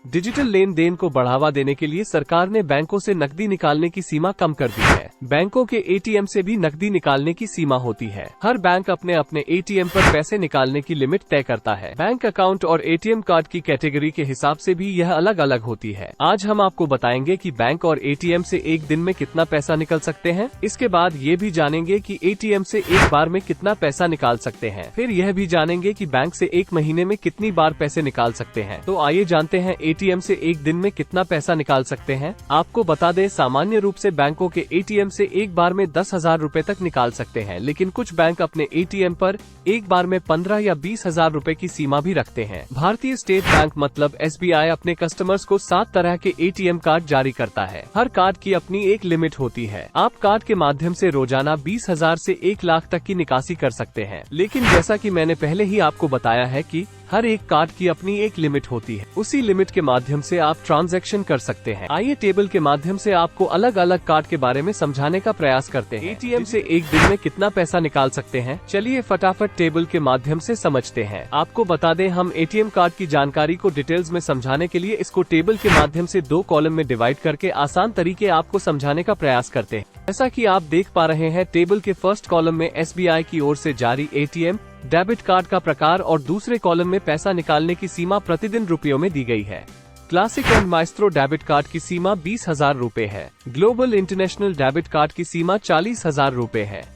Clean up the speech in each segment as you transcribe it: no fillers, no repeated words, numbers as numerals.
Digital लेन then को बढ़ावा देने के लिए सरकार ने बैंकों से नकदी निकालने की सीमा कम कर दी है। बैंकों के एटीएम से भी नकदी निकालने की सीमा होती है। हर बैंक अपने अपने एटीएम पर पैसे निकालने की लिमिट तय करता है। बैंक अकाउंट और एटीएम कार्ड की कैटेगरी के हिसाब से भी यह अलग अलग होती है। आज हम आपको बताएंगे कि बैंक और एटीएम से एक दिन में कितना पैसा निकल सकते हैं। इसके बाद ये भी जानेंगे कि एटीएम से एक बार में कितना पैसा निकाल सकते हैं। फिर यह भी जानेंगे कि बैंक से एक महीने में कितनी बार पैसे निकाल सकते हैं। तो आइए जानते हैं एटीएम से एक दिन में कितना पैसा निकाल सकते हैं। आपको बता दें, सामान्य रूप से बैंकों के एटीएम से एक बार में 10,000 रूपए तक निकाल सकते हैं, लेकिन कुछ बैंक अपने एटीएम पर एक बार में 15 या 20,000 रूपए की सीमा भी रखते हैं। भारतीय स्टेट बैंक मतलब SBI अपने कस्टमर्स को 7 तरह के एटीएम कार्ड जारी करता है। हर कार्ड की अपनी एक लिमिट होती है। आप कार्ड के माध्यम से रोजाना 20,000 से 1 लाख तक की निकासी कर सकते हैं, लेकिन जैसा कि मैंने पहले ही आपको बताया है कि हर एक कार्ड की अपनी एक लिमिट होती है। उसी लिमिट के माध्यम से आप ट्रांजैक्शन कर सकते हैं। आइए टेबल के माध्यम से आपको अलग अलग कार्ड के बारे में समझाने का प्रयास करते हैं। एटीएम से एक दिन में कितना पैसा निकाल सकते हैं, चलिए फटाफट टेबल के माध्यम से समझते हैं। आपको बता दें, हम एटीएम कार्ड की जानकारी को डिटेल्स में समझाने के लिए इसको टेबल के माध्यम से 2 कॉलम में डिवाइड करके आसान तरीके आपको समझाने का प्रयास करते हैं। जैसा कि आप देख पा रहे हैं, टेबल के फर्स्ट कॉलम में SBI की ओर से जारी एटीएम डेबिट कार्ड का प्रकार और दूसरे कॉलम में पैसा निकालने की सीमा प्रतिदिन रुपयों में दी गई है। Classic and maestro debit card की सीमा 20,000 रूपए है। ग्लोबल इंटरनेशनल डेबिट कार्ड की सीमा 40,000 रूपए है।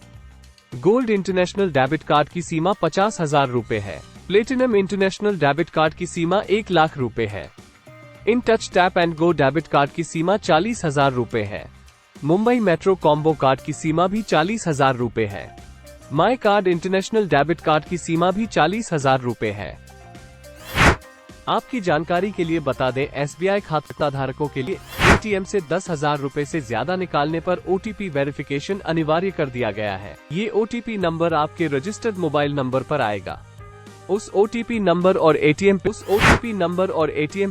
गोल्ड इंटरनेशनल डेबिट कार्ड की सीमा 50,000 रूपए है। प्लेटिनम इंटरनेशनल डेबिट कार्ड की सीमा 1 लाख रूपए है। In touch tap and go debit card की सीमा 40,000 रूपए है। मुंबई मेट्रो कॉम्बो कार्ड की सीमा भी 40,000 रूपए है। My card international debit card की सीमा भी 40,000 रूपए है। आपकी जानकारी के लिए बता दें, SBI खाता धारकों के लिए एटीएम से 10,000 रूपए से ज्यादा निकालने पर OTP वेरिफिकेशन अनिवार्य कर दिया गया है। ये OTP नंबर आपके रजिस्टर्ड मोबाइल नंबर पर आएगा। उस OTP नंबर और ATM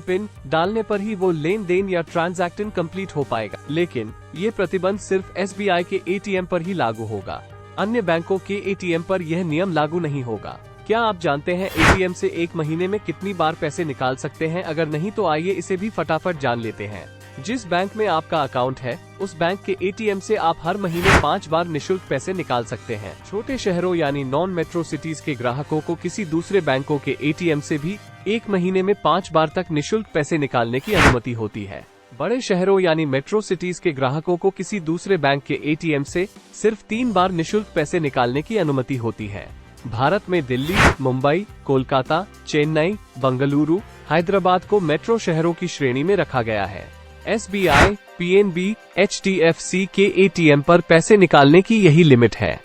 पिन डालने पर ही वो लेन देन या ट्रांजैक्शन कंप्लीट हो पाएगा। लेकिन ये प्रतिबंध सिर्फ SBI के ATM पर ही लागू होगा। अन्य बैंकों के एटीएम पर यह नियम लागू नहीं होगा। क्या आप जानते हैं एटीएम से एक महीने में कितनी बार पैसे निकाल सकते हैं? अगर नहीं तो आइए इसे भी फटाफट जान लेते हैं। जिस बैंक में आपका अकाउंट है, उस बैंक के एटीएम से आप हर महीने 5 बार निशुल्क पैसे निकाल सकते हैं। छोटे शहरों यानी नॉन मेट्रो सिटीज के ग्राहकों को किसी दूसरे बैंकों के एटीएम से भी एक महीने में 5 बार तक निशुल्क पैसे निकालने की अनुमति होती है। बड़े शहरों यानी मेट्रो सिटीज के ग्राहकों को किसी दूसरे बैंक के एटीएम से सिर्फ 3 बार निशुल्क पैसे निकालने की अनुमति होती है। भारत में दिल्ली, मुंबई, कोलकाता, चेन्नई, बंगलुरु, हैदराबाद को मेट्रो शहरों की श्रेणी में रखा गया है। SBI, PNB, HDFC के एटीएम पर पैसे निकालने की यही लिमिट है।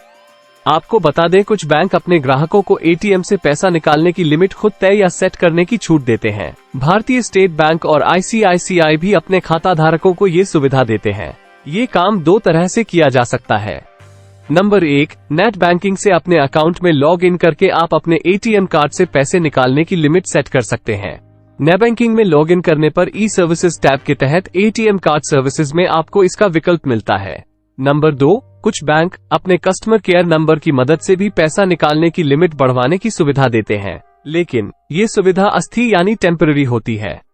आपको बता दें, कुछ बैंक अपने ग्राहकों को एटीएम से पैसा निकालने की लिमिट खुद तय या सेट करने की छूट देते हैं। भारतीय स्टेट बैंक और ICICI भी अपने खाता धारकों को ये सुविधा देते हैं। ये काम 2 तरह से किया जा सकता है। नंबर 1, नेट बैंकिंग से अपने अकाउंट में लॉग इन करके आप अपने एटीएम कार्ड से पैसे निकालने की लिमिट सेट कर सकते हैं। नेट बैंकिंग में लॉग इन करने पर ई सर्विसेज टैब के तहत एटीएम कार्ड सर्विसेज में आपको इसका विकल्प मिलता है। नंबर 2, कुछ बैंक अपने कस्टमर केयर नंबर की मदद से भी पैसा निकालने की लिमिट बढ़वाने की सुविधा देते हैं, लेकिन ये सुविधा अस्थायी यानी टेम्पररी होती है।